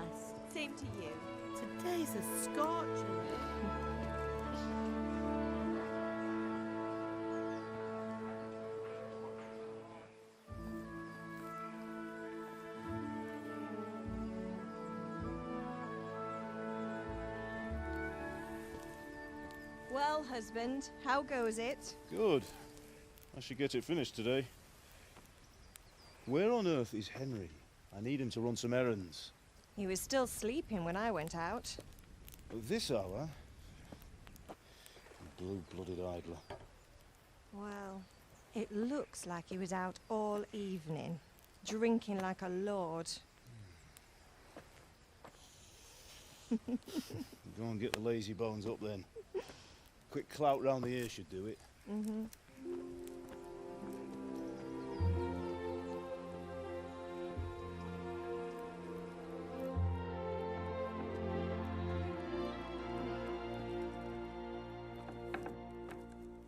nice. Same to you. Today's a scorcher. Well, husband, how goes it? Good. I should get it finished today. Where on earth is Henry? I need him to run some errands. He was still sleeping when I went out. At this hour? Blue-blooded idler. Well, it looks like he was out all evening, drinking like a lord. Go and get the lazy bones up then. Quick clout round the ear should do it. Mm-hmm.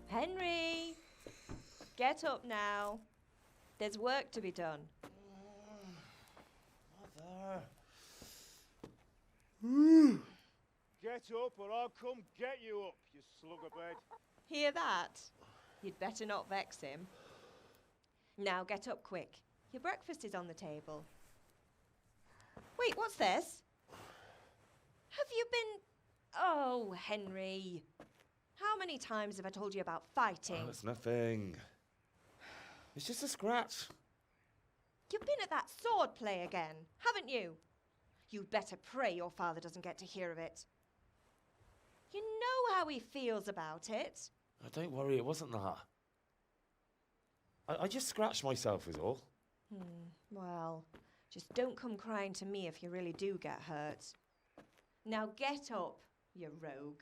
Henry! Get up now. There's work to be done. Mother. Get up or I'll come get you up, you slugabed. Hear that? You'd better not vex him. Now get up quick. Your breakfast is on the table. Wait, what's this? Have you been... Oh, Henry. How many times have I told you about fighting? Oh, it's nothing. It's just a scratch. You've been at that sword play again, haven't you? You'd better pray your father doesn't get to hear of it. You know how he feels about it. Oh, don't worry, it wasn't that. I just scratched myself is all. Well, just don't come crying to me if you really do get hurt. Now get up, you rogue.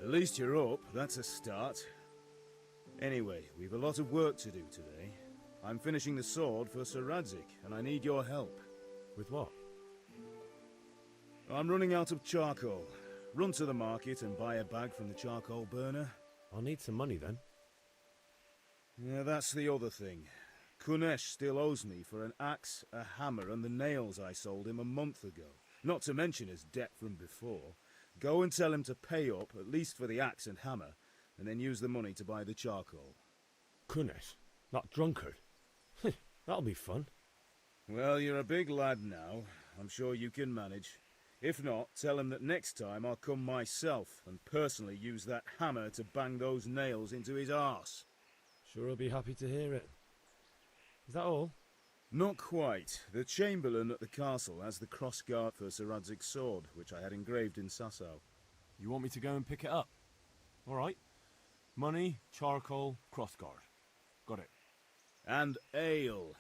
At least you're up, that's a start. Anyway, we've a lot of work to do today. I'm finishing the sword for Sir Radzig, and I need your help. With what? I'm running out of charcoal. Run to the market and buy a bag from the charcoal burner. I'll need some money then. Yeah, that's the other thing. Kunesh still owes me for an axe, a hammer, and the nails I sold him a month ago. Not to mention his debt from before. Go and tell him to pay up, at least for the axe and hammer, and then use the money to buy the charcoal. Kunesh? That drunkard? That'll be fun. Well, you're a big lad now. I'm sure you can manage. If not, tell him that next time I'll come myself and personally use that hammer to bang those nails into his arse. Sure I'll be happy to hear it. Is that all? Not quite. The Chamberlain at the castle has the crossguard for Sir Radzig's sword, which I had engraved in Sasau. You want me to go and pick it up? All right. Money, charcoal, crossguard. Got it. And ale.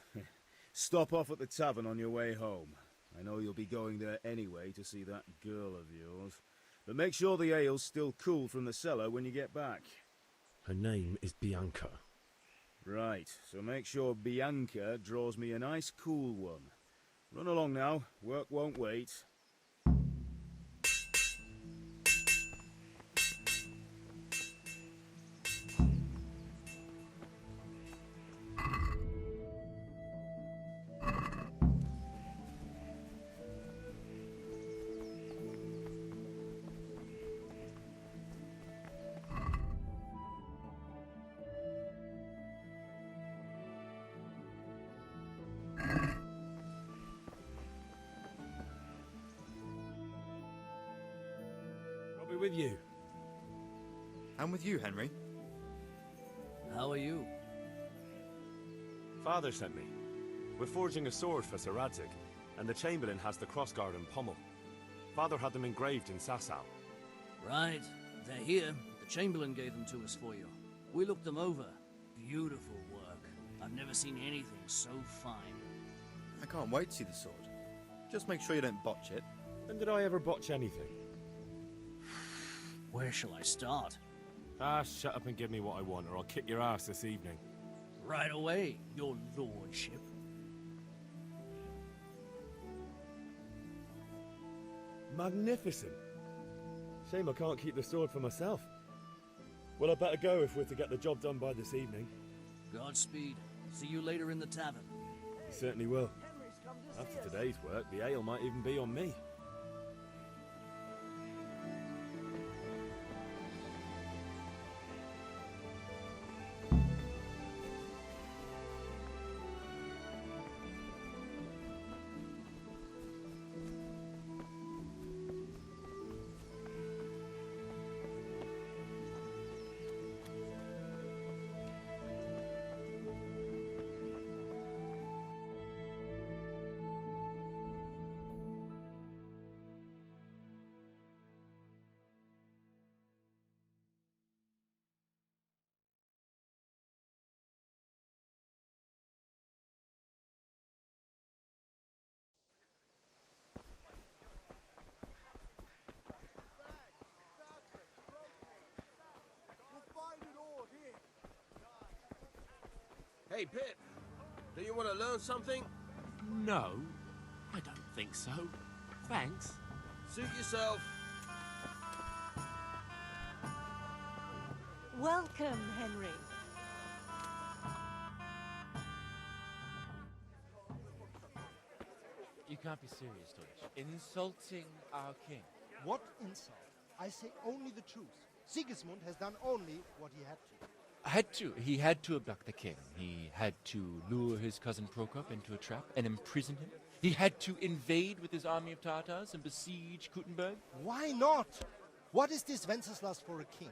Stop off at the tavern on your way home. I know you'll be going there anyway to see that girl of yours. But make sure the ale's still cool from the cellar when you get back. Her name is Bianca. Right, so make sure Bianca draws me a nice cool one. Run along now, work won't wait. I'll be with you. I'm with you, Henry. How are you? Father sent me. We're forging a sword for Sir Radzig, and the Chamberlain has the crossguard and pommel. Father had them engraved in Sasau. Right, they're here. The Chamberlain gave them to us for you. We looked them over. Beautiful work. I've never seen anything so fine. I can't wait to see the sword. Just make sure you don't botch it. When did I ever botch anything? Where shall I start? Ah, shut up and give me what I want, or I'll kick your ass this evening. Right away, your lordship. Magnificent. Shame I can't keep the sword for myself. Well, I better go if we're to get the job done by this evening. Godspeed. See you later in the tavern. You certainly will. After today's work, the ale might even be on me. Hey, Pip, do you want to learn something? No, I don't think so. Thanks. Suit yourself. Welcome, Henry. You can't be serious, Deutsch. Insulting our king. What insult? I say only the truth. Sigismund has done only what he had to. He had to abduct the king. He had to lure his cousin Prokop into a trap and imprison him. He had to invade with his army of Tatars and besiege Kuttenberg. Why not? What is this Wenceslas for a king?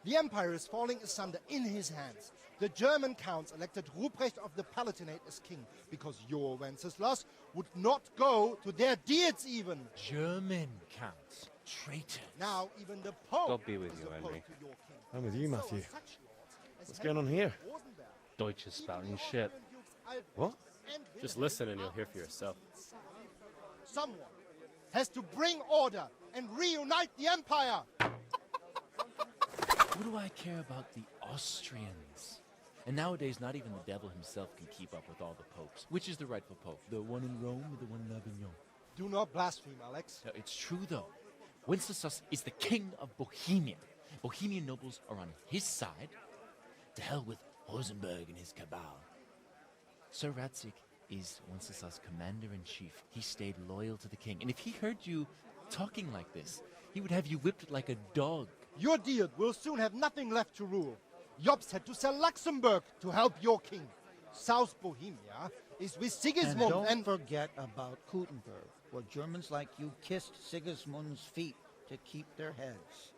The empire is falling asunder in his hands. The German counts elected Ruprecht of the Palatinate as king because your Wenceslas would not go to their deeds even. German counts. Traitors. Now even the Pope God be with is you, opposed Henry. to your king. I'm with you, So Matthew. are such lords as What's going on here? Rosenberg, Deutsch is spouting Lord shit. Grand Dukes Albrecht, What? and Just Wilhelm listen and you'll are hear for yourself. Someone has to bring order and reunite the empire. What do I care about the Austrians? And nowadays, not even the devil himself can keep up with all the popes. Which is the rightful pope? The one in Rome or the one in Avignon? Do not blaspheme, Alex. No, it's true, though. Wenceslas is the king of Bohemia. Bohemian nobles are on his side. To hell with Rosenberg and his cabal. Sir Radzik is Wenceslas' commander-in-chief. He stayed loyal to the king. And if he heard you talking like this, he would have you whipped like a dog. Your dear will soon have nothing left to rule. Jobst had to sell Luxembourg to help your king. South Bohemia is with Sigismund and don't forget about Gutenberg, where Germans like you kissed Sigismund's feet to keep their heads.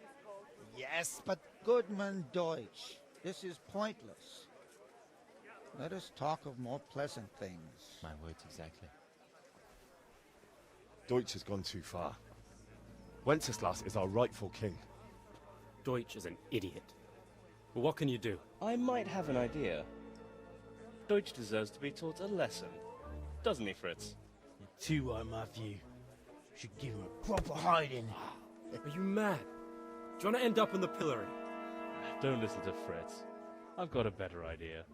Yes, but Goodman Deutsch, this is pointless. Let us talk of more pleasant things. My words exactly. Deutsch has gone too far. Wenceslas is our rightful king. Deutsch is an idiot. But what can you do? I might have an idea. Deutsch deserves to be taught a lesson. Doesn't he, Fritz? You're too right, Matthew. Should give him a proper hiding. Are you mad? Do you want to end up in the pillory? Don't listen to Fritz. I've got a better idea.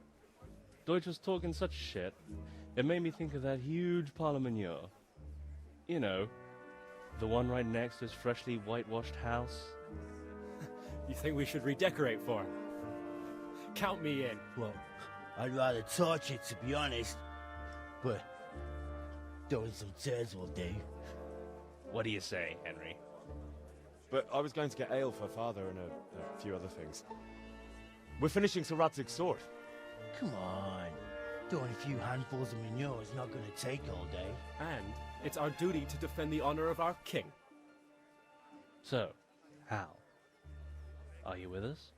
Deutsch was talking such shit, it made me think of that huge parliament. You know, the one right next to his freshly whitewashed house. You think we should redecorate for him? Count me in. Well, I'd rather torch it, to be honest. But throwing some tears will do. What do you say, Henry? But I was going to get ale for father and a few other things. We're finishing Sir Radzig's sword. Come on. Doing a few handfuls of manure is not going to take all day. And it's our duty to defend the honor of our king. So, Hal, are you with us?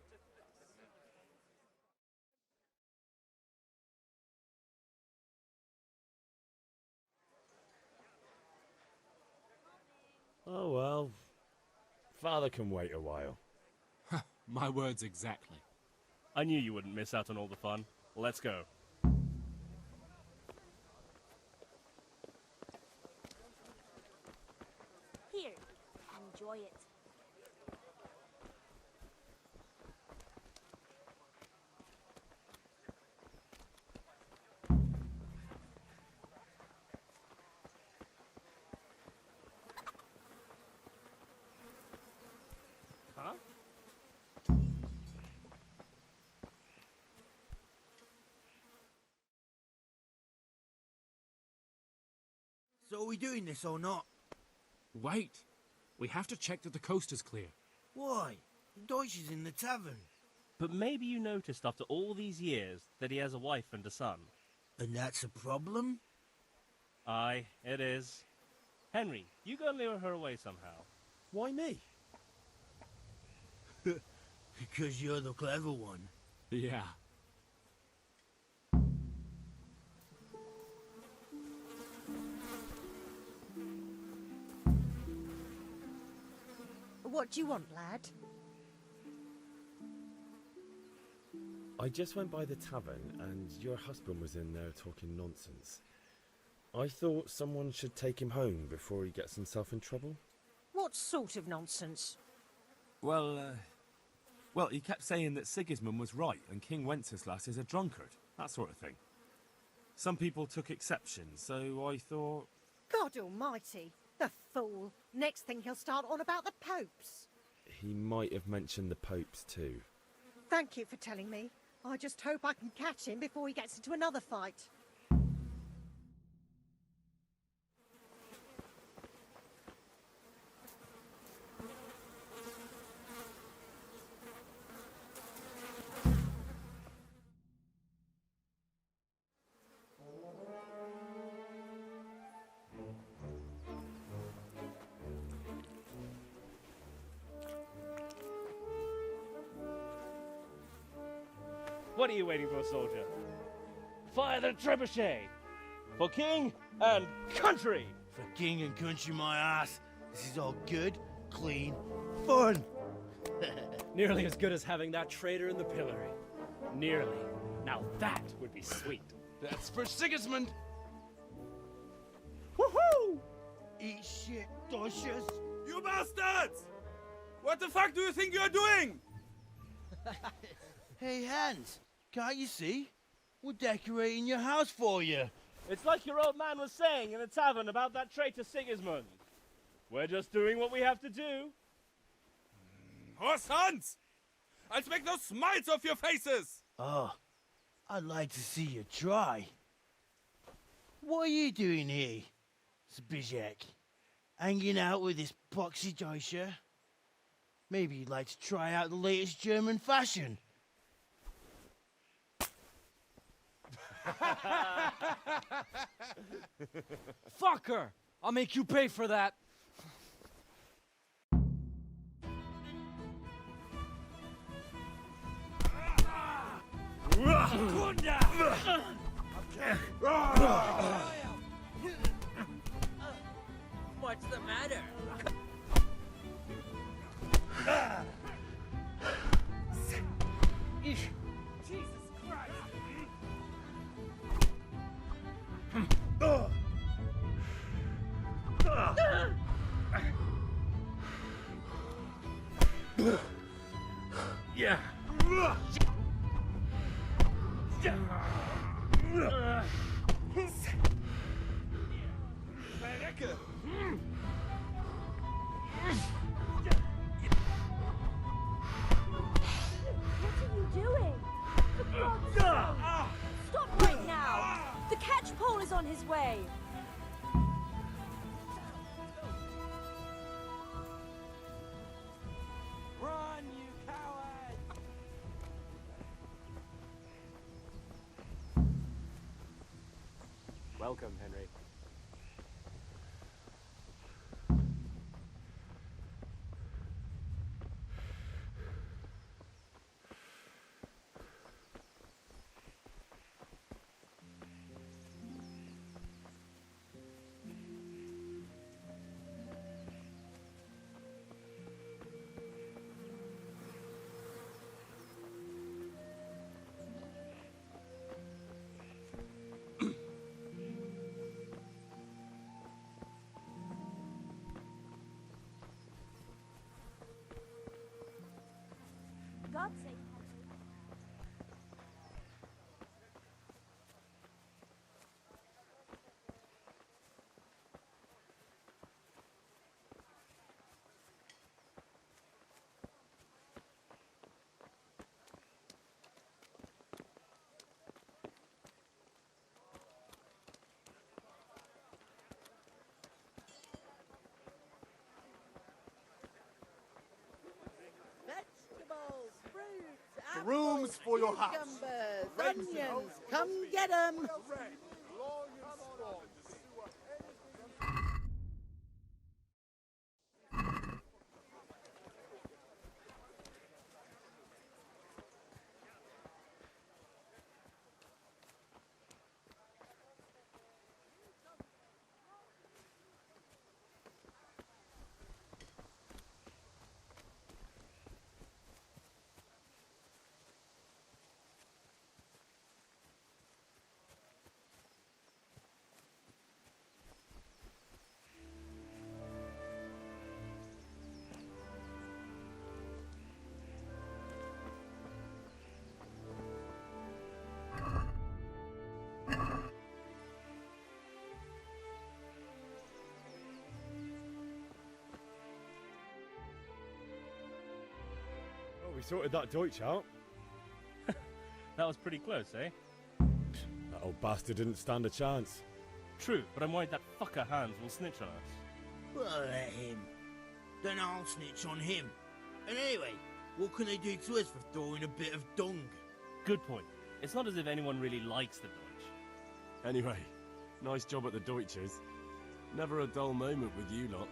Oh well. Father can wait a while. My words exactly. I knew you wouldn't miss out on all the fun. Let's go. Here, enjoy it. Huh? So are we doing this or not? Wait. We have to check that the coast is clear. Why? Deutsch is in the tavern. But maybe you noticed after all these years that he has a wife and a son. And that's a problem? Aye, it is. Henry, you go and lure her away somehow. Why me? Because you're the clever one. Yeah. What do you want, lad? I just went by the tavern and your husband was in there talking nonsense. I thought someone should take him home before he gets himself in trouble. What sort of nonsense? Well, he kept saying that Sigismund was right and King Wenceslas is a drunkard. That sort of thing. Some people took exception, so I thought... God almighty! The fool! Next thing he'll start on about the popes. He might have mentioned the popes too. Thank you for telling me. I just hope I can catch him before he gets into another fight. What are you waiting for, soldier? Fire the trebuchet! For king and country! For king and country, my ass. This is all good, clean, fun. Nearly as good as having that traitor in the pillory. Nearly. Now that would be sweet. That's for Sigismund! Woohoo! Eat shit, Deutschers. You bastards! What the fuck do you think you're doing? Hey, Hans, can't you see? We're decorating your house for you. It's like your old man was saying in the tavern about that traitor Sigismund. We're just doing what we have to do. Oh, sons! I'll make those smiles off your faces! Oh, I'd like to see you try. What are you doing here, Zbyszek? Hanging out with this poxy Deutscher? Maybe you'd like to try out the latest German fashion. Fucker! I'll make you pay for that. What's the matter? Jesus Christ! Yeah. What are you doing? For God's sake! Stop right now! The catch pole is on his way! Run, you coward! Welcome, Henry. God's sake, Vegetables, fruits, Rooms for your house. cucumbers, onions. Come get 'em. Oh, we sorted that Deutsch out. That was pretty close, eh? That old bastard didn't stand a chance. True, but I'm worried that fucker Hans will snitch on us. Well, let him. Then I'll snitch on him. And anyway, what can they do to us for throwing a bit of dung? Good point. It's not as if anyone really likes the Deutsch. Anyway, nice job at the Deutschers. Never a dull moment with you lot.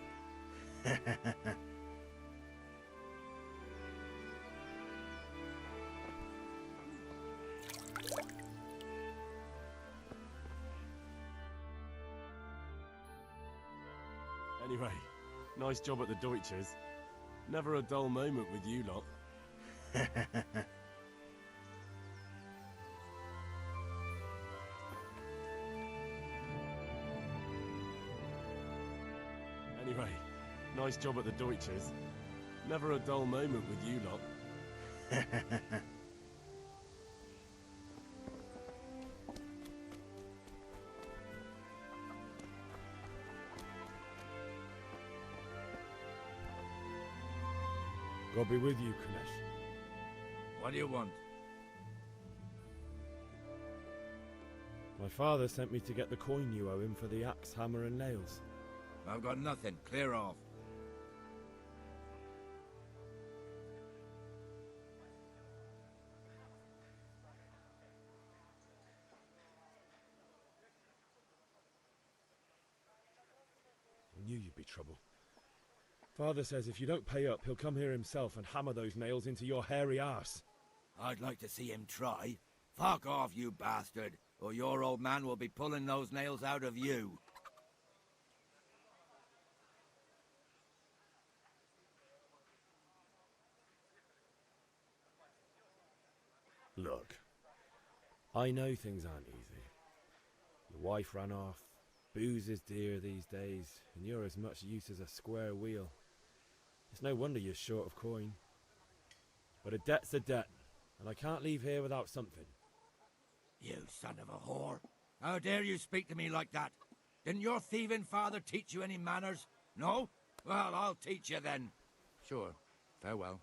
Anyway, nice job at the Deutschers. Never a dull moment with you lot. Anyway, nice job at the Deutschers. Never a dull moment with you lot. God be with you, Kunesh. What do you want? My father sent me to get the coin you owe him for the axe, hammer and nails. I've got nothing. Clear off. I knew you'd be trouble. Father says if you don't pay up, he'll come here himself and hammer those nails into your hairy arse. I'd like to see him try. Fuck off, you bastard, or your old man will be pulling those nails out of you. Look, I know things aren't easy. Your wife ran off, booze is dear these days, and you're as much use as a square wheel. It's no wonder you're short of coin. But a debt's a debt, and I can't leave here without something. You son of a whore. How dare you speak to me like that? Didn't your thieving father teach you any manners? No? Well, I'll teach you then. Sure. Farewell.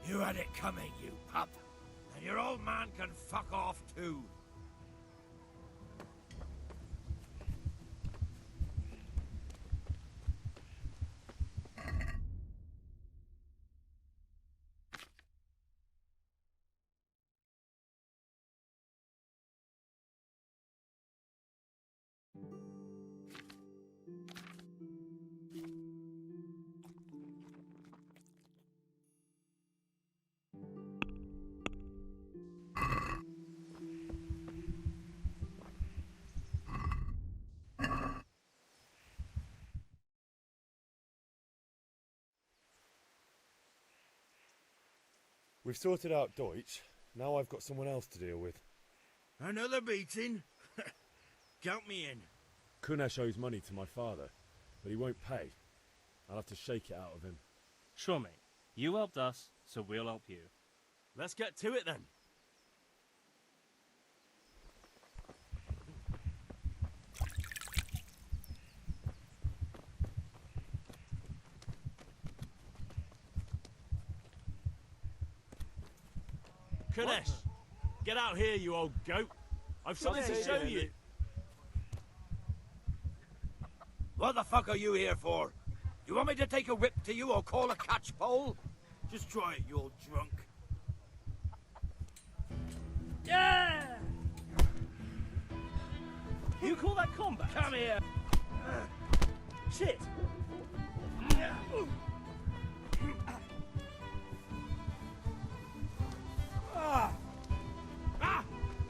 You had it coming, you pup. And your old man can fuck off too. We've sorted out Deutsch. Now I've got someone else to deal with. Another beating? Count me in. Kunesh owes money to my father, but he won't pay. I'll have to shake it out of him. Sure, mate. You helped us, so we'll help you. Let's get to it then. Kunesh, get out here, you old goat. I've something to show you. What the fuck are you here for? You want me to take a whip to you or call a catchpole? Just try it, you old drunk. Yeah! You call that combat? Come here. Shit!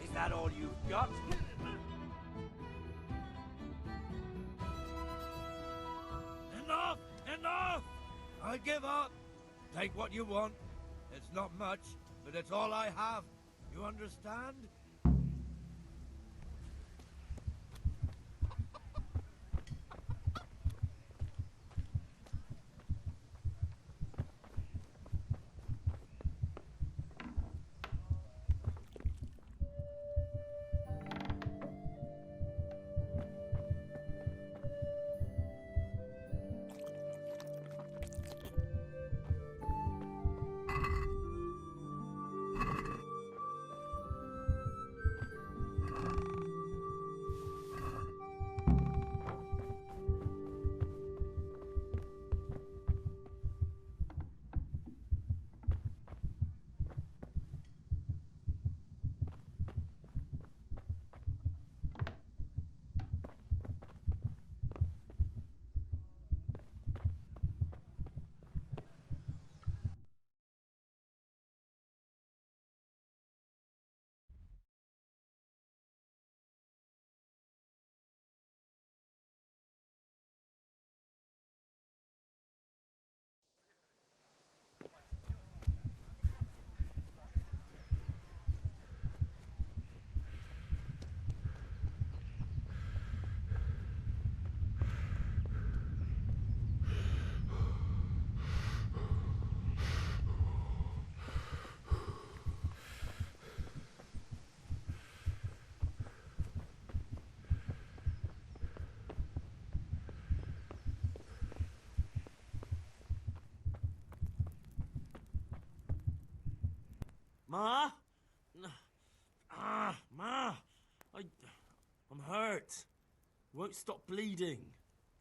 Is that all you've got? Enough! Enough! I give up. Take what you want. It's not much, but it's all I have. You understand? Ma? Ma! I'm hurt. Won't stop bleeding.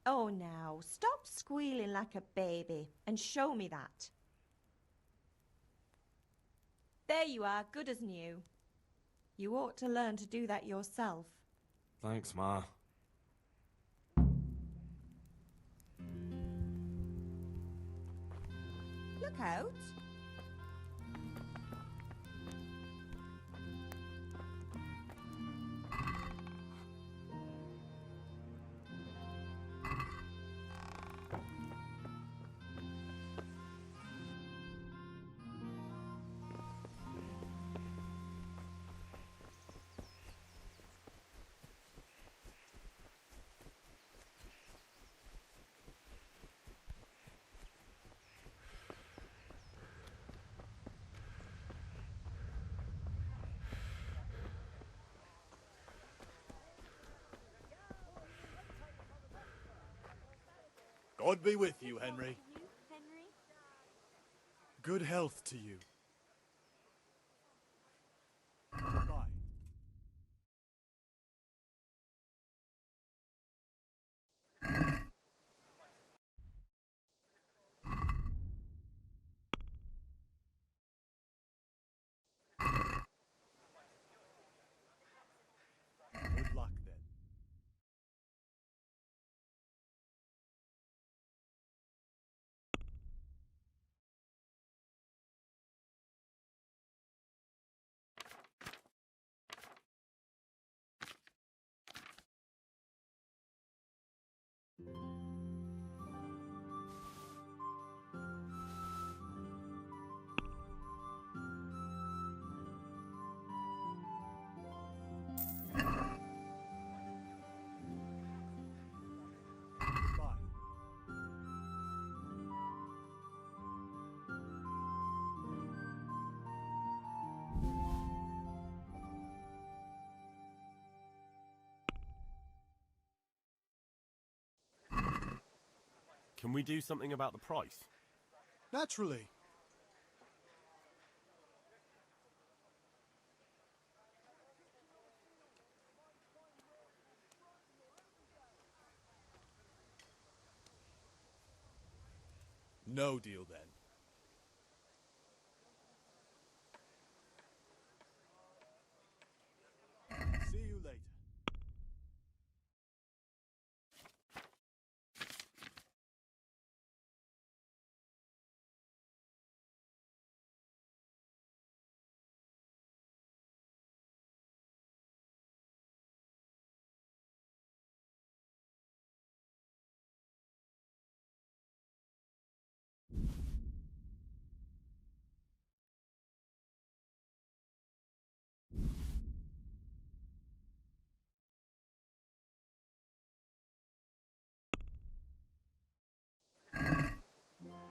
Oh, now, stop squealing like a baby and show me that. There you are, good as new. You ought to learn to do that yourself. Thanks, Ma. Look out. God be with you, Henry. Good health to you. Goodbye. Good luck, then. Can we do something about the price? Naturally. No deal then. See you later.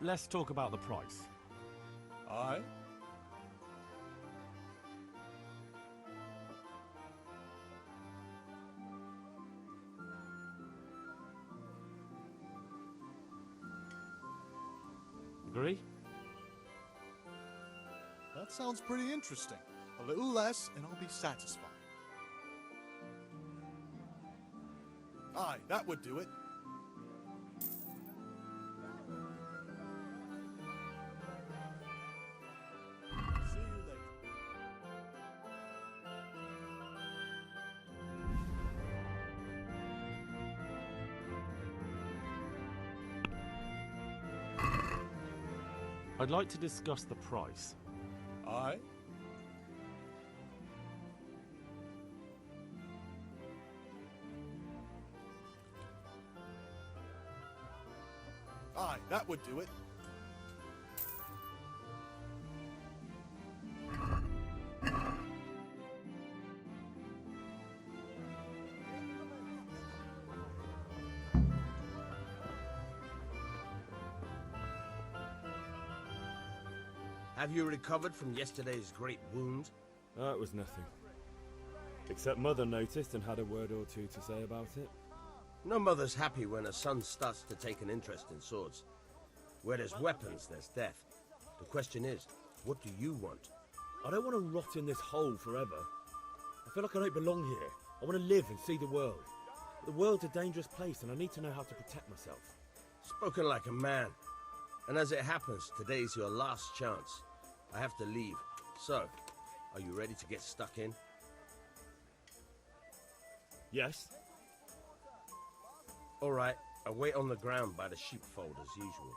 Let's talk about the price. Aye? Agree? That sounds pretty interesting. A little less and I'll be satisfied. Aye, that would do it. See you later. I'd like to discuss the price. Aye? Aye, that would do it. Have you recovered from yesterday's great wound? It was nothing. Except Mother noticed and had a word or two to say about it. No mother's happy when a son starts to take an interest in swords. Where there's weapons, there's death. The question is, what do you want? I don't want to rot in this hole forever. I feel like I don't belong here. I want to live and see the world. The world's a dangerous place and I need to know how to protect myself. Spoken like a man. And as it happens, today's your last chance. I have to leave. So, are you ready to get stuck in? Yes. All right, I'll wait on the ground by the sheepfold as usual.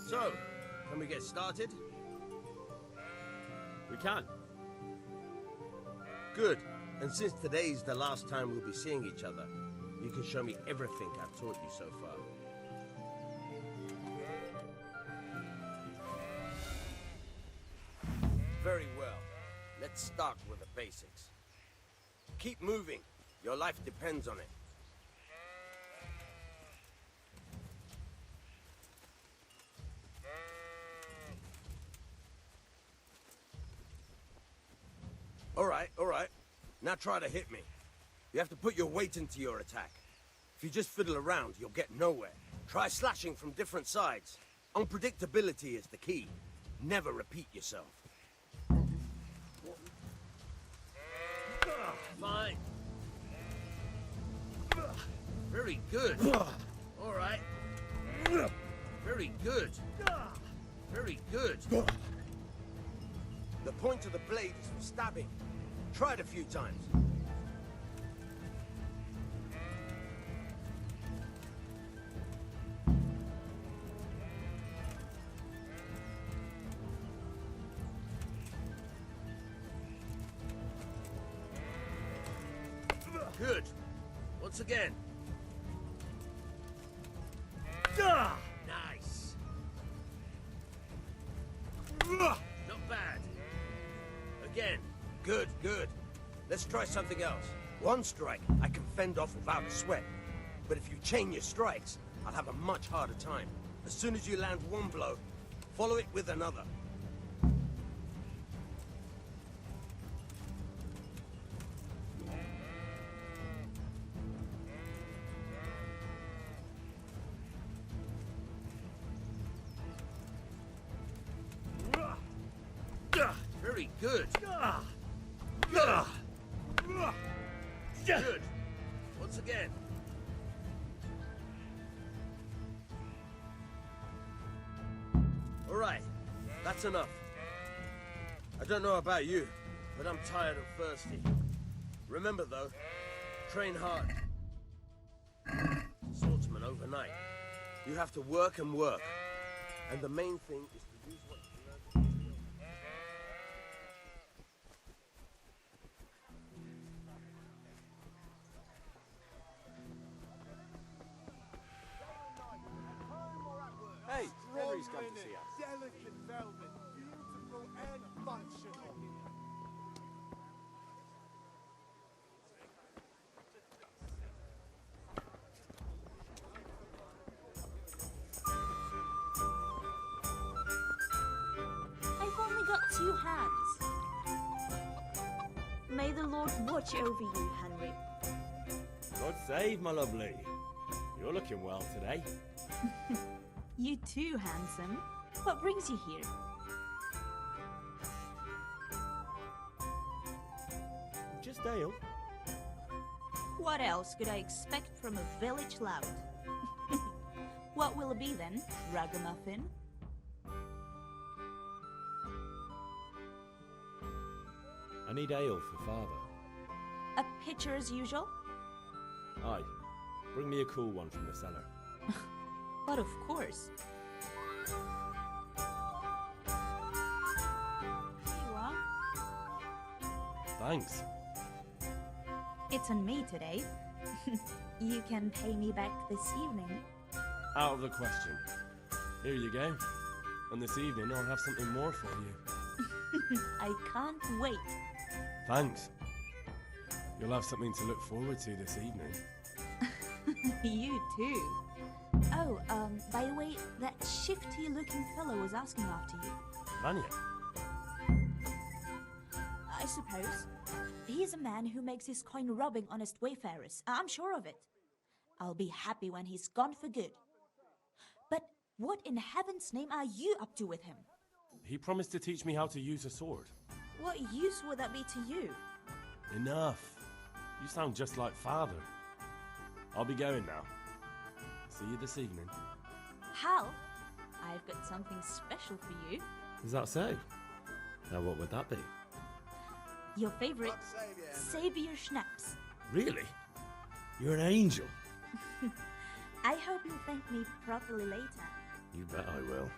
So, can we get started? We can. Good. And since today's the last time we'll be seeing each other, you can show me everything I've taught you so far. Very well. Let's start with the basics. Keep moving. Your life depends on it. All right. Now try to hit me. You have to put your weight into your attack. If you just fiddle around, you'll get nowhere. Try slashing from different sides. Unpredictability is the key. Never repeat yourself. Fine. Very good. All right. Very good. Very good. The point of the blade is for stabbing. Try it a few times. Good. Once again. Nice. Not bad. Again. Good, good. Let's try something else. One strike, I can fend off without a sweat. But if you chain your strikes, I'll have a much harder time. As soon as you land one blow, follow it with another. Very good. Good. Once again. All right. That's enough. I don't know about you, but I'm tired and thirsty. Remember, though, train hard. Swordsman overnight. You have to work and work. And the main thing is to use what you learn. Hey, Henry's come to see us. Delicate velvet, beautiful and functional. I've only got 2 hands. May the Lord watch over you, Henry. God save, my lovely. You're looking well today. You too, handsome. What brings you here? Just ale? What else could I expect from a village lout? What will it be then, ragamuffin? I need ale for father. A pitcher as usual? Aye. Bring me a cool one from the cellar. But of course. Here you are. Thanks. It's on me today. You can pay me back this evening. Out of the question. Here you go. And this evening I'll have something more for you. I can't wait. Thanks. You'll have something to look forward to this evening. You too. Oh, by the way, that shifty-looking fellow was asking after you. Vanya? I suppose. He's a man who makes his coin robbing honest wayfarers. I'm sure of it. I'll be happy when he's gone for good. But what in heaven's name are you up to with him? He promised to teach me how to use a sword. What use would that be to you? Enough. You sound just like father. I'll be going now. See you this evening. Hal, I've got something special for you. Is that so? Now what would that be? Your favorite Savior Schnapps. Really? You're an angel. I hope you'll thank me properly later. You bet I will.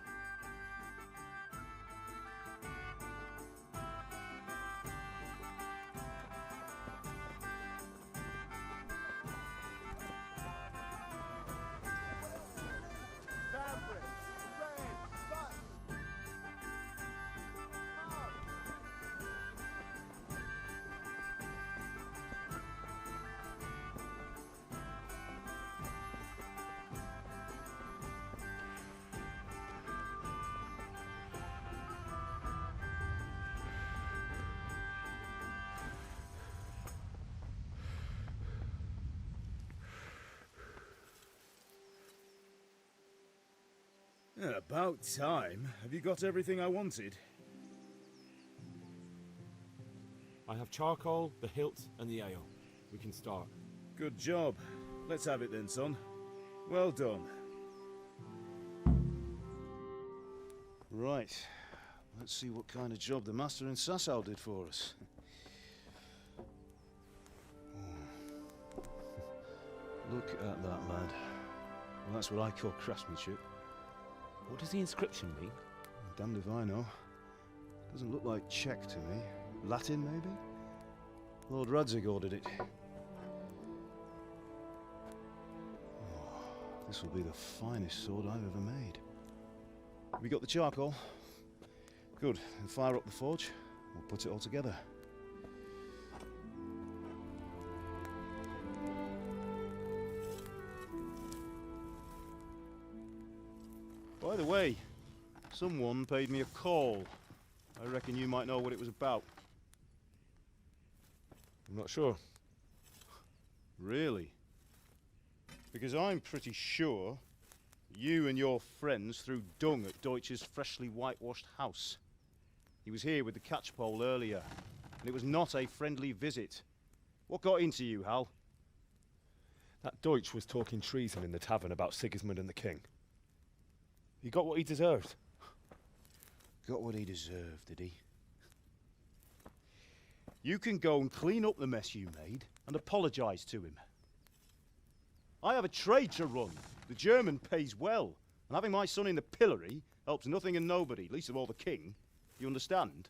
Yeah, about time. Have you got everything I wanted? I have charcoal, the hilt, and the ale. We can start. Good job. Let's have it then, son. Well done. Right. Let's see what kind of job the master in Sasau did for us. Look at that, lad. Well, that's what I call craftsmanship. What does the inscription mean? Damned if I know. Doesn't look like Czech to me. Latin, maybe? Lord Radzig ordered it. Oh, this will be the finest sword I've ever made. We got the charcoal? Good. Then fire up the forge. We'll put it all together. By the way, someone paid me a call. I reckon you might know what it was about. I'm not sure. Really? Because I'm pretty sure you and your friends threw dung at Deutsch's freshly whitewashed house. He was here with the catchpole earlier, and it was not a friendly visit. What got into you, Hal? That Deutsch was talking treason in the tavern about Sigismund and the king. He got what he deserved. Got what he deserved, did he? You can go and clean up the mess you made and apologise to him. I have a trade to run. The German pays well, and having my son in the pillory helps nothing and nobody, least of all the king. You understand?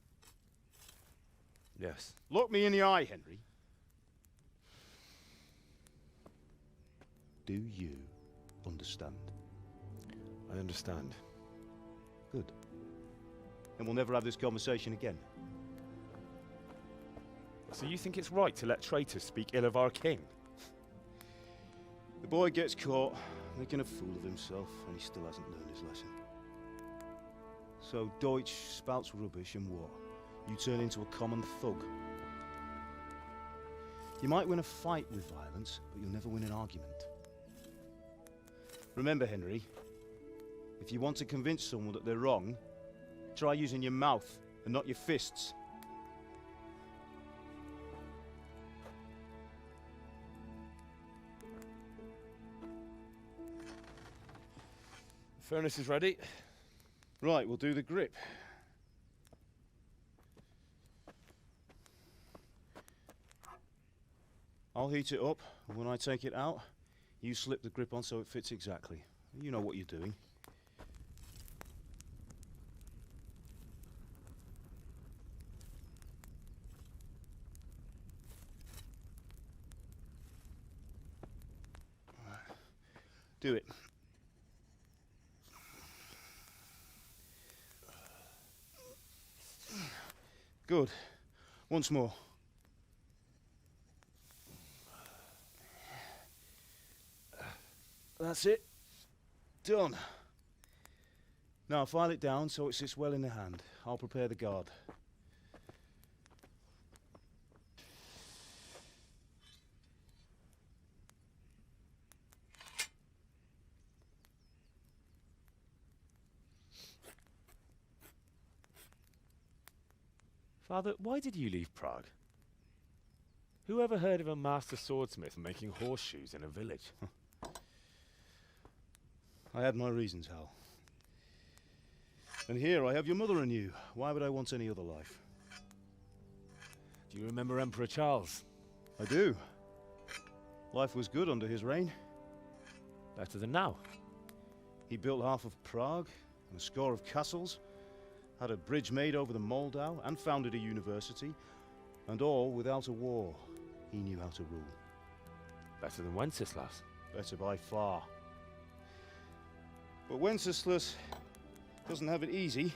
Yes. Look me in the eye, Henry. Do you understand? I understand. Good. Then we'll never have this conversation again. So you think it's right to let traitors speak ill of our king? The boy gets caught, making a fool of himself, and he still hasn't learned his lesson. So Deutsch spouts rubbish, and what? You turn into a common thug. You might win a fight with violence, but you'll never win an argument. Remember, Henry, if you want to convince someone that they're wrong, try using your mouth and not your fists. Furnace is ready. Right, we'll do the grip. I'll heat it up, and when I take it out, you slip the grip on so it fits exactly. You know what you're doing. Do it. Good. Once more. That's it. Done. Now file it down so it sits well in the hand. I'll prepare the guard. Father, why did you leave Prague? Who ever heard of a master swordsmith making horseshoes in a village? I had my reasons, Hal. And here I have your mother and you. Why would I want any other life? Do you remember Emperor Charles? I do. Life was good under his reign. Better than now. He built half of Prague and a score of castles, had a bridge made over the Moldau, and founded a university, and all without a war. He knew how to rule. Better than Wenceslas. Better by far. But Wenceslas doesn't have it easy.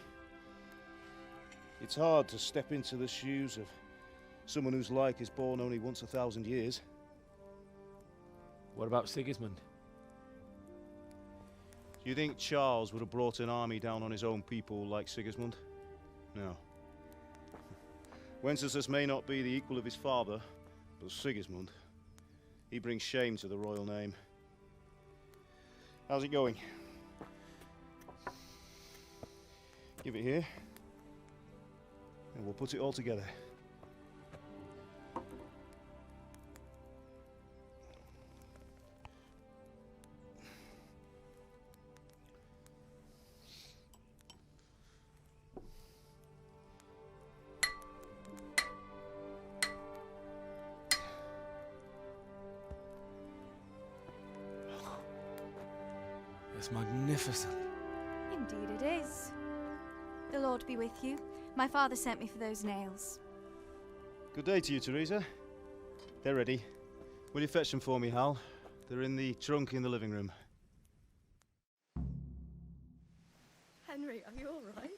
It's hard to step into the shoes of someone whose like is born only once 1,000 years. What about Sigismund? Do you think Charles would have brought an army down on his own people like Sigismund? No. Wenceslas may not be the equal of his father, but Sigismund, he brings shame to the royal name. How's it going? Give it here, and we'll put it all together. It's magnificent. Indeed it is. The Lord be with you. My father sent me for those nails. Good day to you, Teresa. They're ready. Will you fetch them for me, Hal? They're in the trunk in the living room. Henry, are you all right?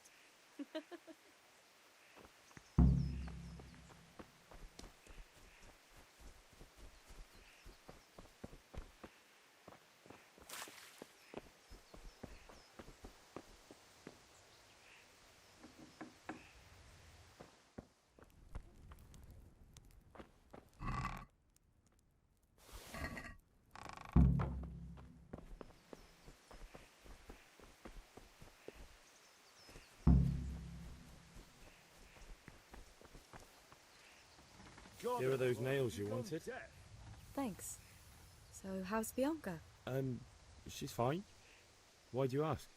Here are those nails you wanted. Thanks. So, how's Bianca? She's fine. Why do you ask?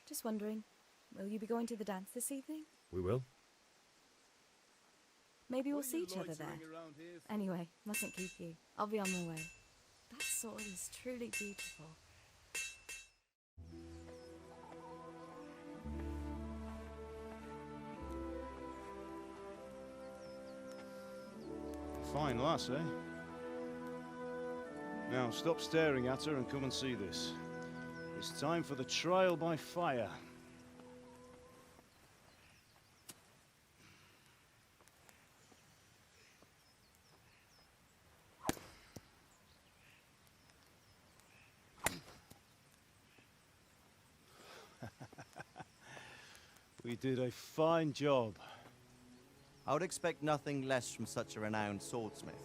Just wondering, will you be going to the dance this evening? We will. Maybe we'll see each other there. Anyway, mustn't keep you. I'll be on my way. That sword is truly beautiful. Fine lass, eh? Now, stop staring at her and come and see this. It's time for the trial by fire. We did a fine job. I would expect nothing less from such a renowned swordsmith.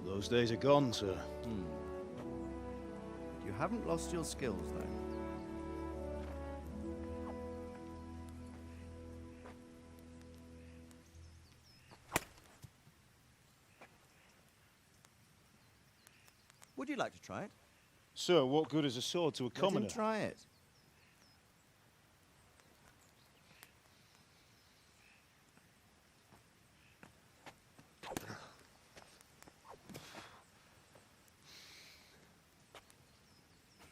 Those days are gone, sir. You haven't lost your skills, though. Would you like to try it? Sir, what good is a sword to a commoner? Let him try it.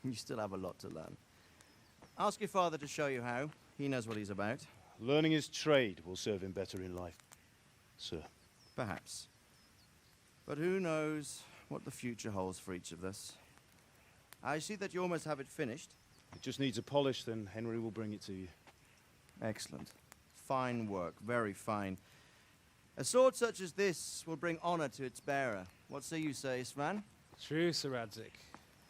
You still have a lot to learn. Ask your father to show you how. He knows what he's about. Learning his trade will serve him better in life, sir. Perhaps. But who knows what the future holds for each of us. I see that you almost have it finished. It just needs a polish, then Henry will bring it to you. Excellent. Fine work, very fine. A sword such as this will bring honor to its bearer. What say you, Svan? True, Sir Radzik.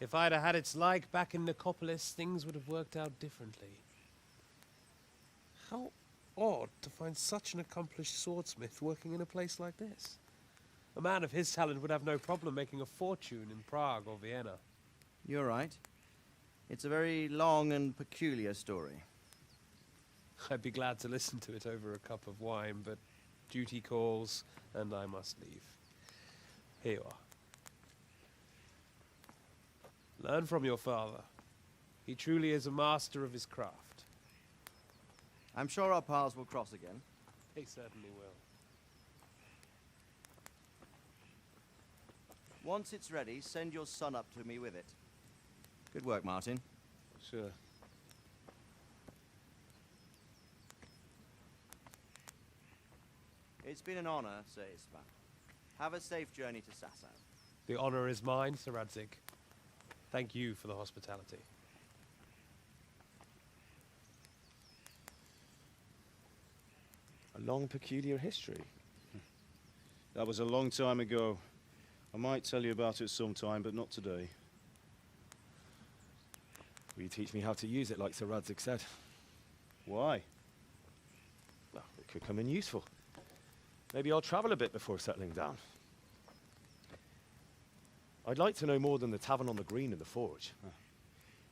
If I'd have had its like back in Nicopolis, things would have worked out differently. How odd to find such an accomplished swordsmith working in a place like this. A man of his talent would have no problem making a fortune in Prague or Vienna. You're right. It's a very long and peculiar story. I'd be glad to listen to it over a cup of wine, but duty calls, and I must leave. Here you are. Learn from your father. He truly is a master of his craft. I'm sure our paths will cross again. They certainly will. Once it's ready, send your son up to me with it. Good work, Martin. Sure. It's been an honor, Sir Isvan. Have a safe journey to Sasau. The honor is mine, Sir Radzik. Thank you for the hospitality. A long, peculiar history. That was a long time ago. I might tell you about it sometime, but not today. Will you teach me how to use it like Sir Radzik said? Why? Well, it could come in useful. Maybe I'll travel a bit before settling down. I'd like to know more than the tavern on the green and the forge.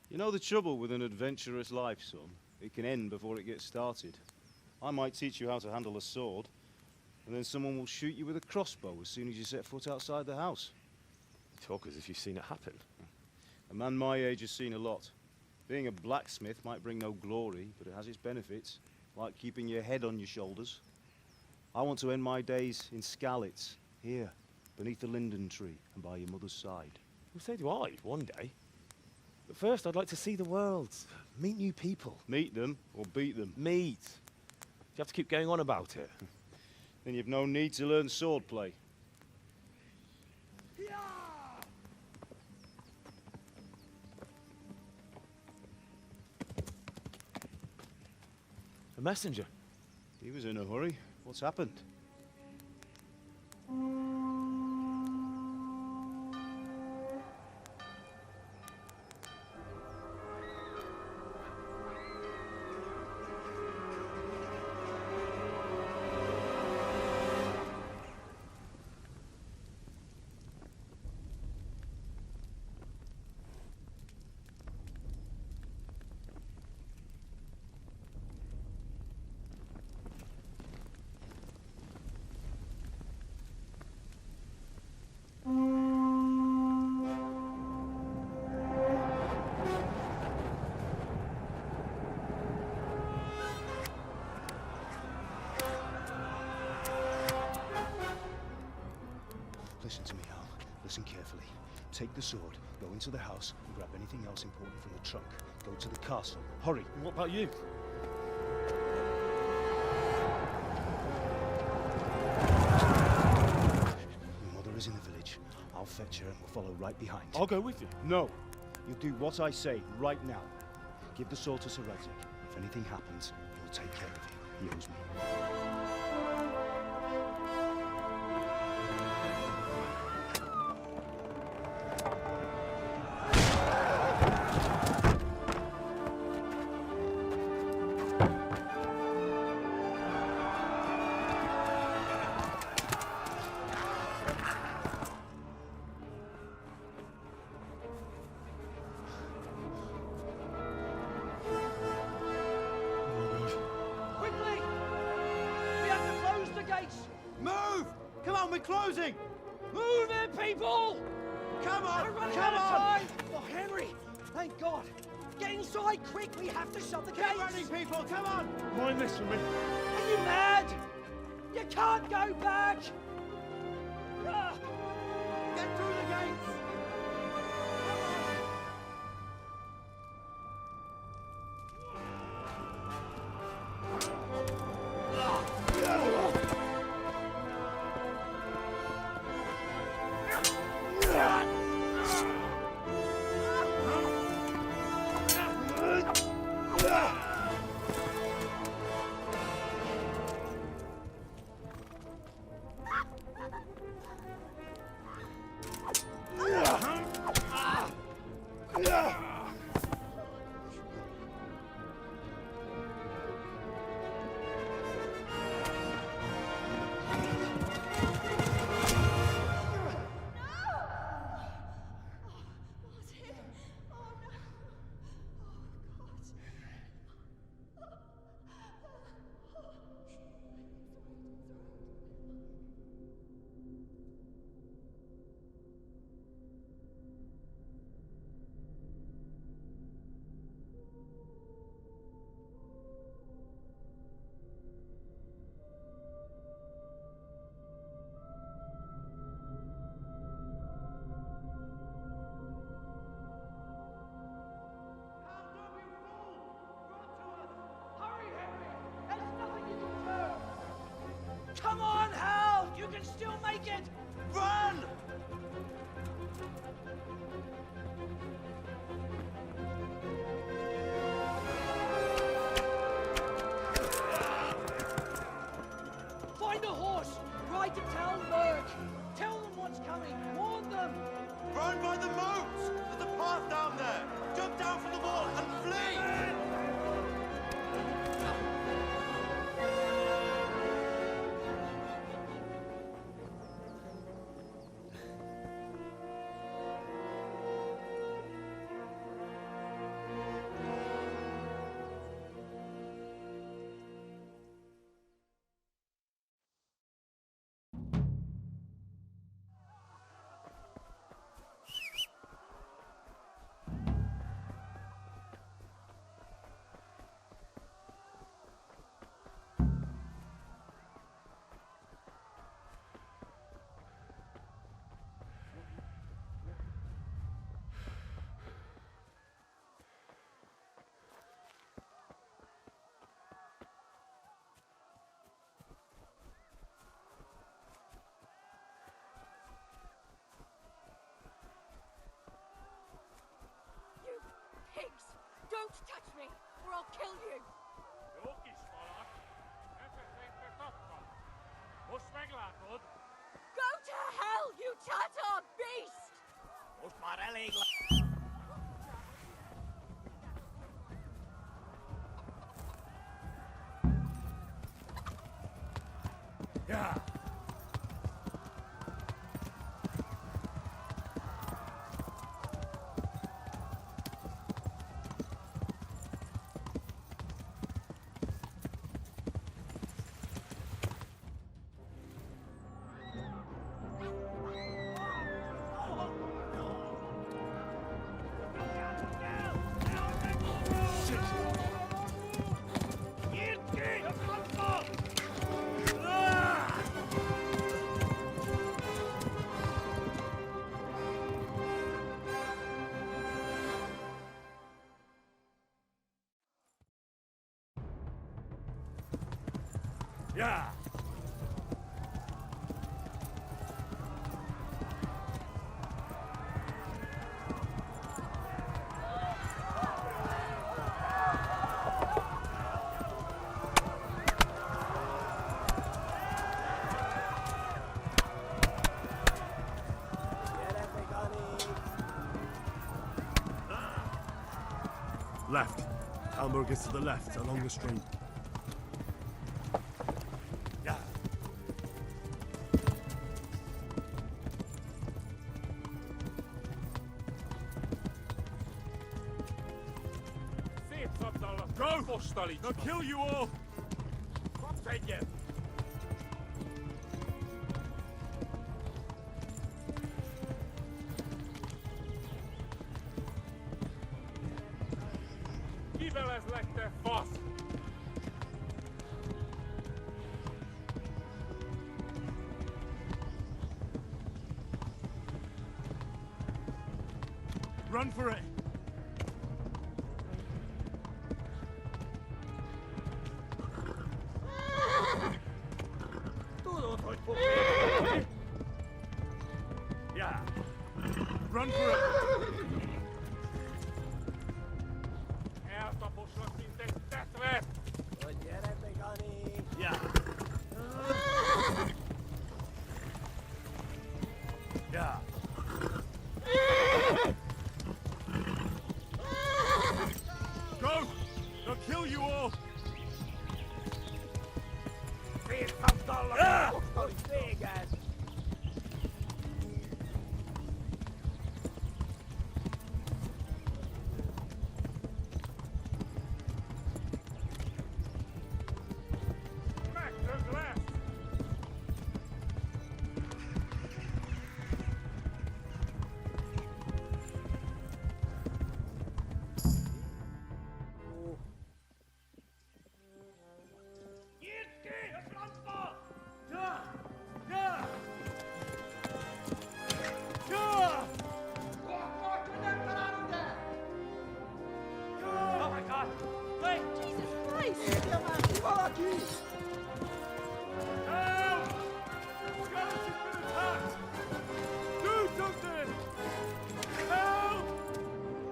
You know the trouble with an adventurous life, son? It can end before it gets started. I might teach you how to handle a sword, and then someone will shoot you with a crossbow as soon as you set foot outside the house. You talk as if you've seen it happen. A man my age has seen a lot. Being a blacksmith might bring no glory, but it has its benefits, like keeping your head on your shoulders. I want to end my days in Skalitz, here, beneath the linden tree and by your mother's side. Well, so do I, one day. But first, I'd like to see the world, meet new people. Meet them or beat them? Meet. You have to keep going on about it. Then you've no need to learn swordplay. A messenger. He was in a hurry. What's happened? Listen to me, Al. Listen carefully. Take the sword, go into the house, and grab anything else important from the trunk. Go to the castle. Hurry. What about you? Your mother is in the village. I'll fetch her and we'll follow right behind. I'll go with you. No. You'll do what I say right now. Give the sword to Sir Radzik. If anything happens, he'll take care of you. He owes me. Move! Come on, we're closing! Move it, people! Come on! We're running Come out of on! time! Oh, Henry! Thank God! Get inside quick! We have to shut the gates! Keep running, people! Come on! Mind this for me. Are you mad? You can't go back! Ah. Get through the gates! Come on, Hal! You can still make it! Run! Find a horse! Ride to town, Merc! Tell them what's coming! Warn them! Run by the moat! There's a path down there! Jump down from the wall and flee! Pigs! Don't touch me, or I'll kill you! Go to hell, you Tatar beast! Yeah. Yeah. Left. Almur gets to the left, along the stream. Yeah. Go! They'll kill you all! Take it! Viveles lecte fos! Run for it! Yeah. Run for it! Yeah. Yeah. Go! They'll kill you all!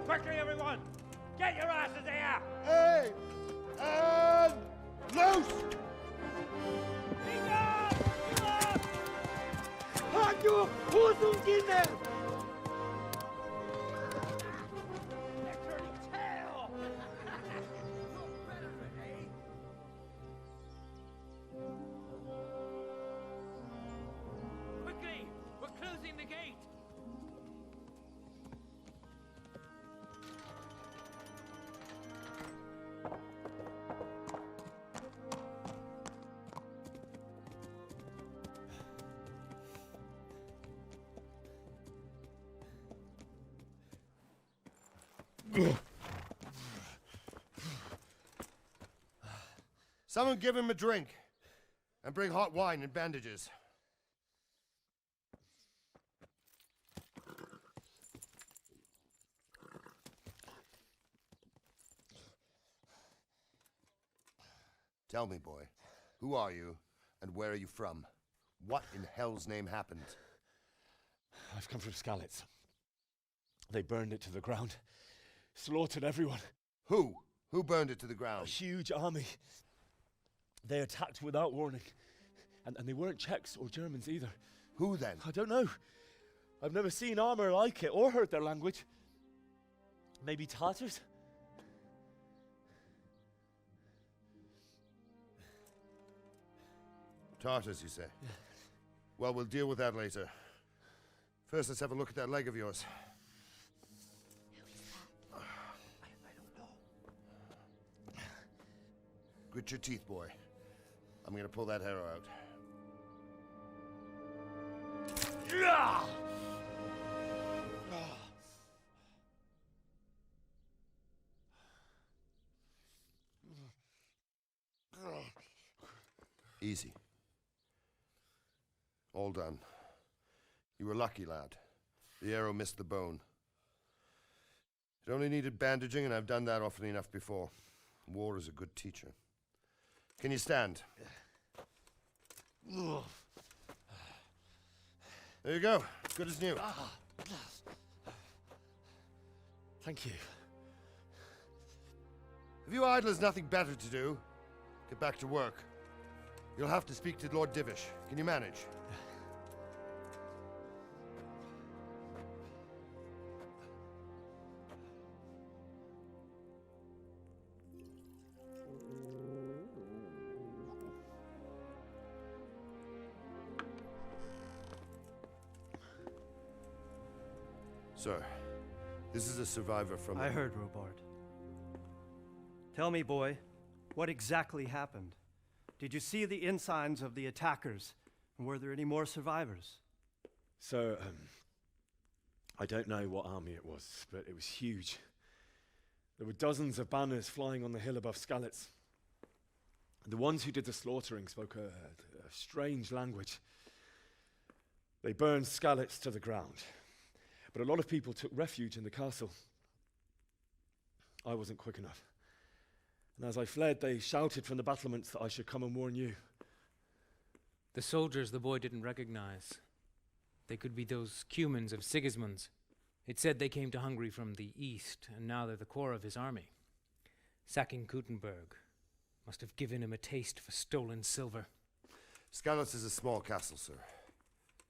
Quickly, everyone! Get your asses here! Hey! And loose! Hanyo! Hosungine! Quickly! We're closing the gate! Someone give him a drink. And bring hot wine and bandages. Tell me, boy, who are you and where are you from? What in hell's name happened? I've come from Skalitz. They burned it to the ground. Slaughtered everyone. Who? Who burned it to the ground? A huge army. They attacked without warning. And they weren't Czechs or Germans either. Who then? I don't know. I've never seen armor like it or heard their language. Maybe Tatars? Tartars, you say? Yeah. Well, we'll deal with that later. First, let's have a look at that leg of yours. Grit your teeth, boy. I'm gonna pull that arrow out. Easy. All done. You were lucky, lad. The arrow missed the bone. It only needed bandaging, and I've done that often enough before. War is a good teacher. Can you stand? There you go. Good as new. Thank you. Have you idlers nothing better to do? Get back to work. You'll have to speak to Lord Divish. Can you manage? Sir, this is a survivor from... I heard, Robard. Tell me, boy, what exactly happened? Did you see the ensigns of the attackers? And were there any more survivors? So, I don't know what army it was, but it was huge. There were dozens of banners flying on the hill above Skalitz. The ones who did the slaughtering spoke a strange language. They burned Skalitz to the ground, but a lot of people took refuge in the castle. I wasn't quick enough. And as I fled, they shouted from the battlements that I should come and warn you. The soldiers the boy didn't recognize. They could be those Cumans of Sigismund's. It said they came to Hungary from the east, and now they're the core of his army. Sacking Kuttenberg must have given him a taste for stolen silver. Skalitz is a small castle, sir.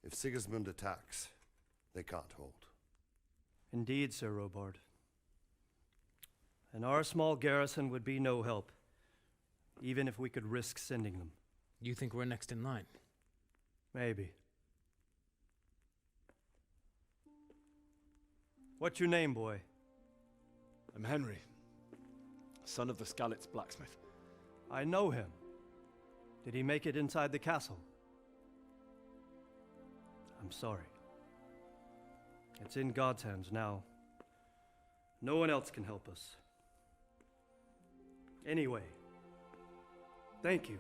If Sigismund attacks, they can't hold. Indeed, Sir Robard. And our small garrison would be no help, even if we could risk sending them. You think we're next in line? Maybe. What's your name, boy? I'm Henry, son of the Skalitz blacksmith. I know him. Did he make it inside the castle? I'm sorry. It's in God's hands now. No one else can help us. Anyway, thank you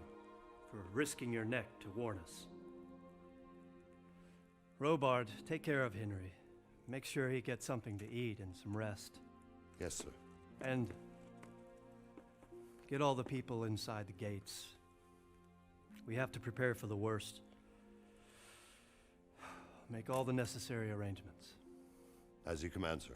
for risking your neck to warn us. Robard, take care of Henry. Make sure he gets something to eat and some rest. Yes, sir. And get all the people inside the gates. We have to prepare for the worst. Make all the necessary arrangements. As you command, sir.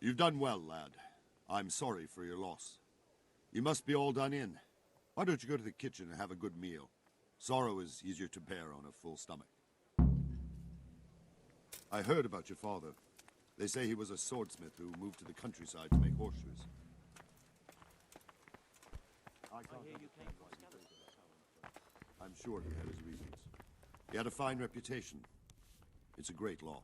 You've done well, lad. I'm sorry for your loss. You must be all done in. Why don't you go to the kitchen and have a good meal? Sorrow is easier to bear on a full stomach. I heard about your father. They say he was a swordsmith who moved to the countryside to make horseshoes. I'm sure he had his reasons. He had a fine reputation. It's a great loss.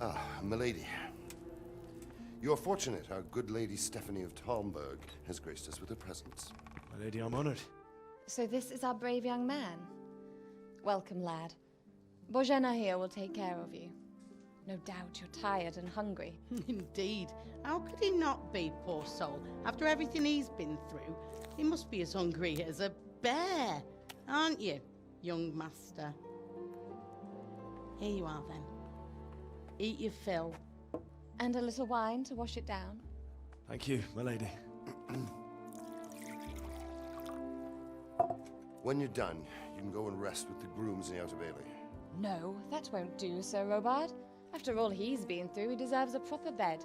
Ah, milady. You are fortunate our good lady Stephanie of Talmberg has graced us with her presence. My lady, I'm honored. So this is our brave young man. Welcome, lad. Bozhena here will take care of you. No doubt you're tired and hungry. Indeed. How could he not be, poor soul? After everything he's been through, he must be as hungry as a bear, aren't you, young master? Here you are, then. Eat your fill. And a little wine to wash it down. Thank you, my lady. When you're done, you can go and rest with the grooms in the Outer Bailey. No, that won't do, Sir Robard. After all he's been through, he deserves a proper bed.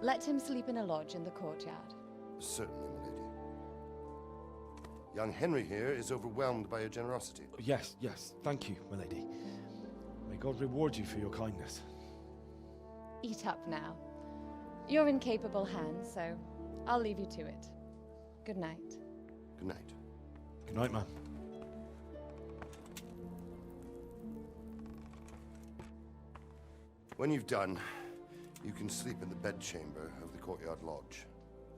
Let him sleep in a lodge in the courtyard. Certainly, my lady. Young Henry here is overwhelmed by your generosity. Yes, yes, thank you, my lady. May God reward you for your kindness. Eat up now. You're in capable hands, so I'll leave you to it. Good night. Good night. Good night, ma'am. When you've done, you can sleep in the bedchamber of the courtyard lodge.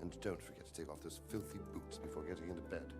And don't forget to take off those filthy boots before getting into bed.